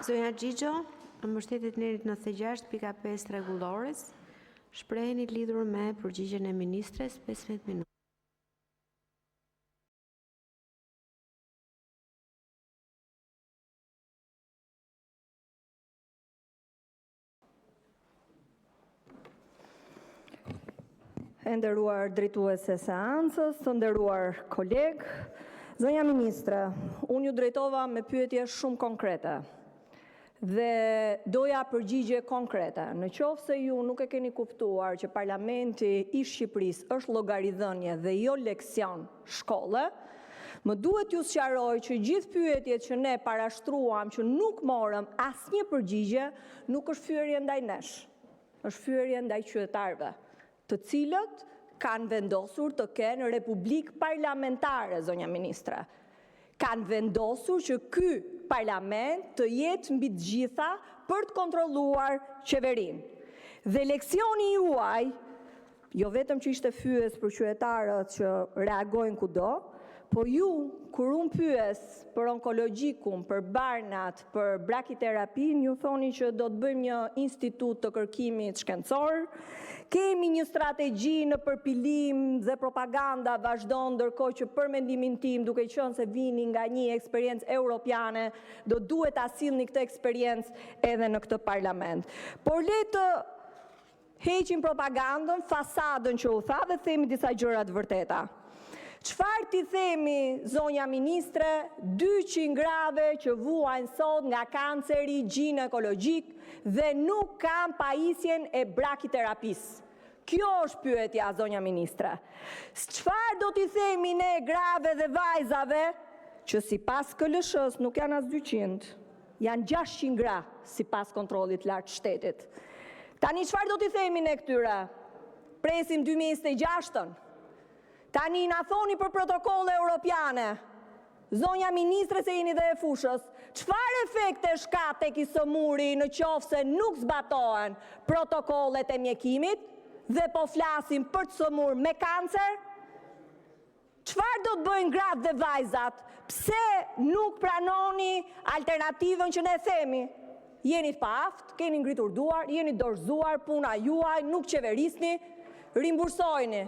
Zonja Gjigjo, në mbështetjet njerit 96.5 rregullores, shpreheni lidhur me përgjigjen e ministres 15 minuta. E nderuar drejtuese e seancës, të nderuar kolegë, zonja ministre, unë ju drejtova me pyetje shumë konkrete dhe doja përgjigje konkrete. Në qoftë se ju nuk e keni kuptuar që Parlamenti i Shqipërisë është llogaridhënie dhe jo leksion shkolle, më duhet ju sqaroj që gjithë pyetjet që ne parashtruam që nuk morëm asnjë përgjigje, nuk është fyerje ndaj nesh, është fyerje ndaj qytetarëve, të cilët kanë vendosur të kenë republikë parlamentare, zonja ministre. Kanë vendosur që ky parlament të jetë mbi të gjitha për të kontrolluar qeverinë. Dhe leksioni juaj, jo vetëm që ishte fyes për qytetarët që reagojnë kudo, po ju, kur unë pyes për onkologjikun, për barnat, për brakiterapin, ju thoni që do të bëjmë një institut të kërkimit shkencor, kemi një strategji në përpilim dhe propaganda vazhdon, ndërkohë që për mendimin tim, duke qenë se vini nga një eksperiencë europiane, do duhet ta sillni këtë eksperiencë edhe në këtë parlament. Por le të heqim propagandën, fasadën që u tha dhe themi disa gjëra të vërteta. Çfarë ti themi, zonja ministre, 200 grave që vuajnë sot nga kanceri ginekologjik dhe nuk kanë pajisjen e brakiterapisë? Kjo është pyetja, zonja ministre. Çfarë do t'i themi ne grave dhe vajzave që sipas KLSH-s nuk janë as 200, janë 600 gra sipas kontrollit lartë shtetit. Tani çfarë do t'i themi ne këtyre? Presim 2026-ën. Tani na thoni për protokolle europiane. Zonja ministre, se jeni dhe e fushës, çfarë efekte ka tek i sëmuri në qoftë se nuk zbatohen protokollet e mjekimit dhe po flasim për të sëmur me kancer? Çfarë do të bëjnë gratë dhe vajzat? Pse nuk pranoni alternativën që ne themi? Jeni të paaft, keni ngritur duar, jeni dorëzuar, puna juaj, nuk qeverisni, rimbursojni.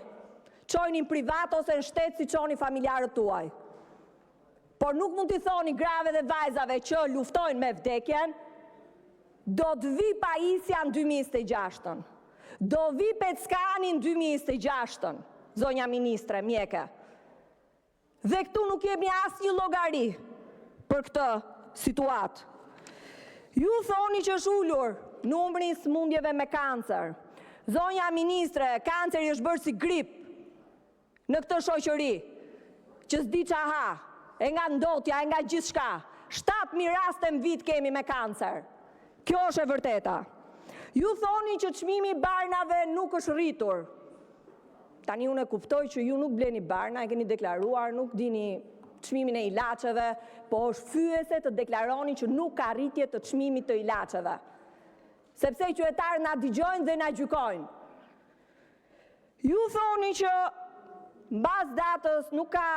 Qojni në privat ose në shtetë si qoni familjarët tuaj. Por nuk mund t'i thoni grave dhe vajzave që luftojnë me vdekjen, do të vi pajisja në 2026-ën. Do vi peckani në 2026-ën, zonja ministre, mjeke. Dhe këtu nuk jemi asnjë llogari për këtë situatë. Ju thoni që është ulur numri i sëmundjeve me kancer. Zonja ministre, kanceri është bërë si grip në këtë shoqëri, që s'di qa ha, e nga ndotja, e nga gjithçka. 7.000 raste në vit kemi me kancer. Kjo është e vërteta. Ju thoni që çmimi i barnave nuk është rritur. Tani unë e kuptoj që ju nuk bleni barna, e keni deklaruar, nuk dini çmimin e ilaçeve, po është fyese të deklaroni që nuk ka rritje të çmimit të ilaçeve. Sepse qytetarët na dëgjojnë dhe na gjykojnë. Ju thoni që mbas datës nuk ka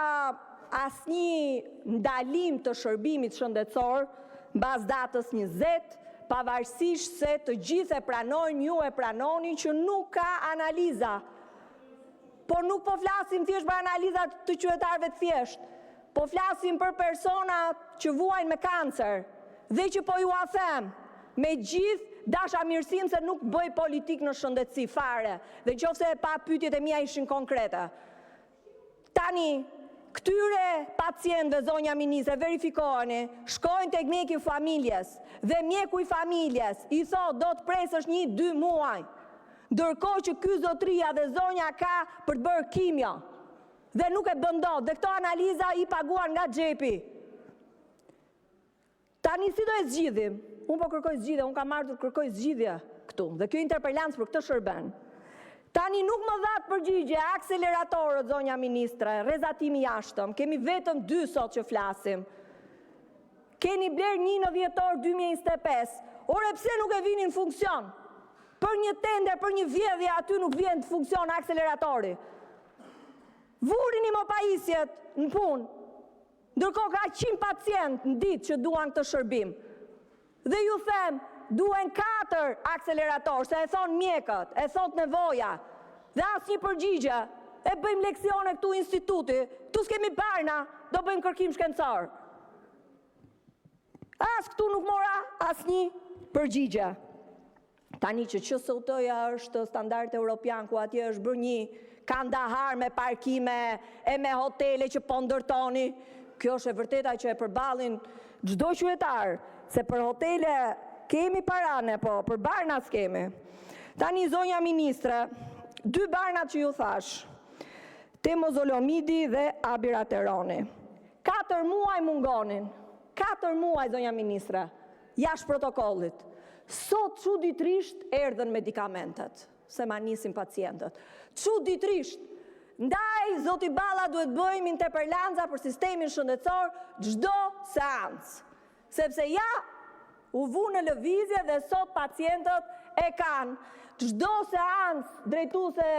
asnjë ndalim të shërbimit shëndetësor, mbas datës 20, pavarësisht se të gjithë e pranojnë, ju e pranoni që nuk ka analiza. Por nuk po flasim thjesht për analizat të qytetarëve të thjesht, po flasim për persona që vuajnë me kancer, dhe që po ju a them, me gjithë dashamirësim se nuk bëj politik në shëndetësi fare, dhe qofse pa pyetjet e mia ishin konkrete. Tani, këtyre pacientëve, zonja ministre, verifikoheni, shkojnë tek mjeku i familjes, dhe mjeku i familjes i thot do të presësh 1-2 muaj, ndërkohë që ky zotria dhe zonja ka për të bërë kimio, dhe nuk e bën dot, dhe këto analiza i paguar nga xhepi. Tani si do e zgjidhim? Unë po kërkoj zgjidhje, unë kam ardhur të kërkoj zgjidhje këtu, dhe kjo interpelancë për këtë shërben. Tani nuk më dhat përgjigje, akseleratorët, zonja ministre, rrezatimi jashtëm, kemi vetëm 2 sot që flasim. Keni bler 1 në dhjetor 2025, ore pse nuk e vini në funksion? Për një tender, për një vjedhje, aty nuk vjen të funksion akseleratori. Vurini më pajisjet në punë, ndërkohë ka 100 pacient në ditë që duan këtë shërbim. Dhe ju them, duen 4 akselerator, se e thonë mjekët, e thot nevoja, dhe asnjë përgjigje, e bëjmë leksione këtu instituti, tu s'kemi barna, do bëjmë kërkim shkencor. As këtu nuk mora asnjë përgjigje. Tani që QSUT-ja është standard europian, ku atje është bërë një kandahar me parkime e me hotele që po ndërtoni, kjo është e vërteta që e përballin çdo qytetar, se për hotele kemi parane, po për barna s'kemi. Tani zonja ministre, 2 barnat që ju thash, Temozolomidi dhe Abirateroni. 4 muaj mungonin, 4 muaj zonja ministre, jashtë protokollit. Sot çuditërisht erdhen medikamentet, se ma nisin pacientët. Çuditërisht. Ndaj, zoti Balla, duhet bëjmë interpellanca për sistemin shëndetësor çdo seancë. Sepse ja, u vu në lëvizje dhe sot pacientët e kanë. Çdo seancë drejtuese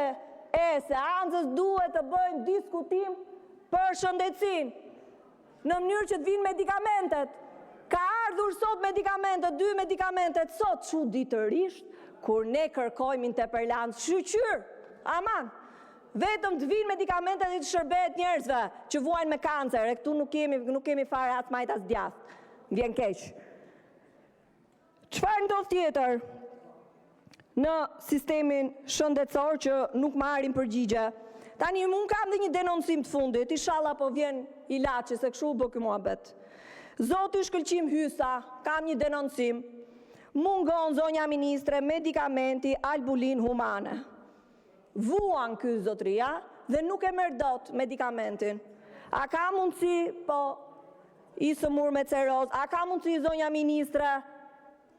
e seancës duhet të bëjmë diskutim për shëndetësinë. Në mënyrë që të vinë medikamentet. Ka ardhur sot medikamentet, 2 medikamentet sot, çuditërisht, kur ne kërkojmë interpelancë, shqyr, aman, vetëm të vinë medikamentet e të shërbet njerëzve që vuajnë me kancer, e këtu nuk kemi fare as majt as djathtë, vjen keq. Çfarë ndodh tjetër në sistemin shëndetësor që nuk marrin përgjigje? Tani unë kam dhe një denoncim të fundit, inshallah po vjen ilaçi, se kështu u bë ky muhabet. Zoti Shkëlqim Hysa, kam një denoncim, mungon zonja ministre medikamenti Albulin Humane. Vuan ky zotria dhe nuk e merr dot medikamentin. A ka mundësi, po, Isëmur me Ceroz, a ka mundësi zonja ministre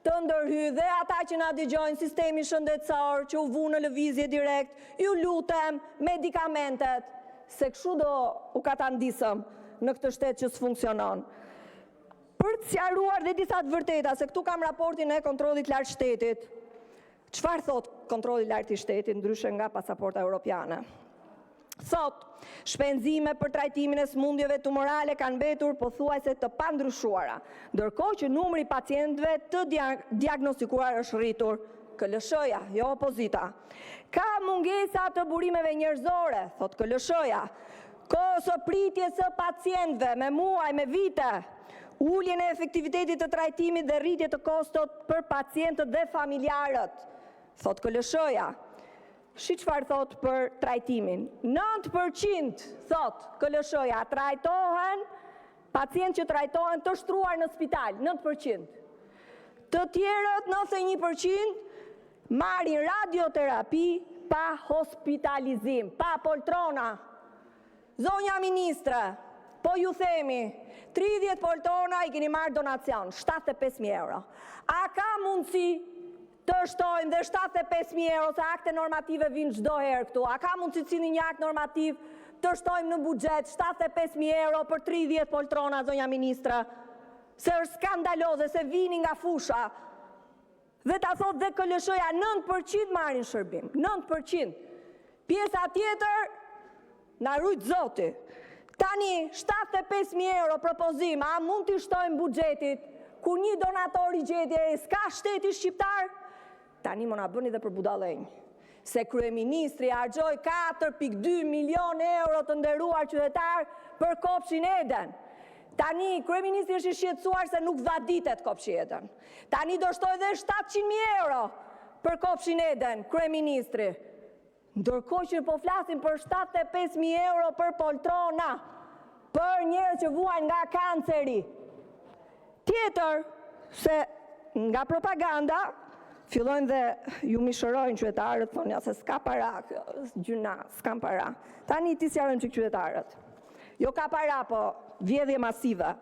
të ndërhy dhe ata që na dëgjojnë sistemi shëndetësor që u vu në lëvizje direkt, ju lutem medikamentet, se kështu do u katandisëm në këtë shtet që s'funksionon. Për të sqaruar dhe disa të vërteta, se këtu kam raportin e kontrollit lartë shtetit. Çfarë thot kontrolli lartë i shtetit, ndryshe nga pasaporta europiane? Thot, shpenzime për trajtimin e smundjeve tumorale kanë mbetur pothuajse të pandryshuara, ndërkohë që numri pacientëve të diagnostikuar është rritur. KLSH-ja, jo opozita. Ka mungesa të burimeve njerëzore, thot KLSH-ja. Kohë së pritjes së pacientëve me muaj, me vite, ulljen e efektivitetit të trajtimit dhe rritje të kostot për pacientët dhe familjarët, thot KLSH-ja. Shi çfarë thot për trajtimin? 9% thot KLSH-ja trajtohen, pacient që trajtohen të shtruar në spital, 9%. Të tjerët 91% marrin radioterapi pa hospitalizim, pa poltrona. Zonja ministre, po ju themi, 30 poltrona i keni marrë donacion, 75.000 euro. A ka mundësi të shtojmë dhe 75.000 euro, se akte normative vinë çdo herë këtu, a ka mundësi të cini një akt normativ të shtojmë në buxhet 75.000 euro për 30 poltrona, zonja ministre? Se është skandaloze, se vini nga fusha. Dhe ta thot dhe KLSH-ja, 9% marrin shërbim, 9%. Pjesa tjetër, na rujt zoti. Tani, 75.000 euro propozim, a mund t'i shtojmë buxhetit, ku një donator i gjetje, s'ka shteti shqiptar? Tani më na bëni dhe për budallënj. Se kryeministri harxoi 4.2 milion euro të nderuar qytetar për kopshin Eden. Tani, kryeministri është i shqetësuar se nuk vaditet kopshi Eden. Tani do shtoj dhe 700.000 euro për kopshin Eden, kryeministri. Ndërkohë që po flasim për 75.000 euro për poltrona, për njerëz që vuajnë nga kanceri. Tjetër, se nga propaganda, fillojnë dhe ju mishërojnë qytetarët, thonë ja se s'ka para, gjyna, s'kam para. Tani ti sjarojmë që qytetarët. Jo ka para, po vjedhje masive.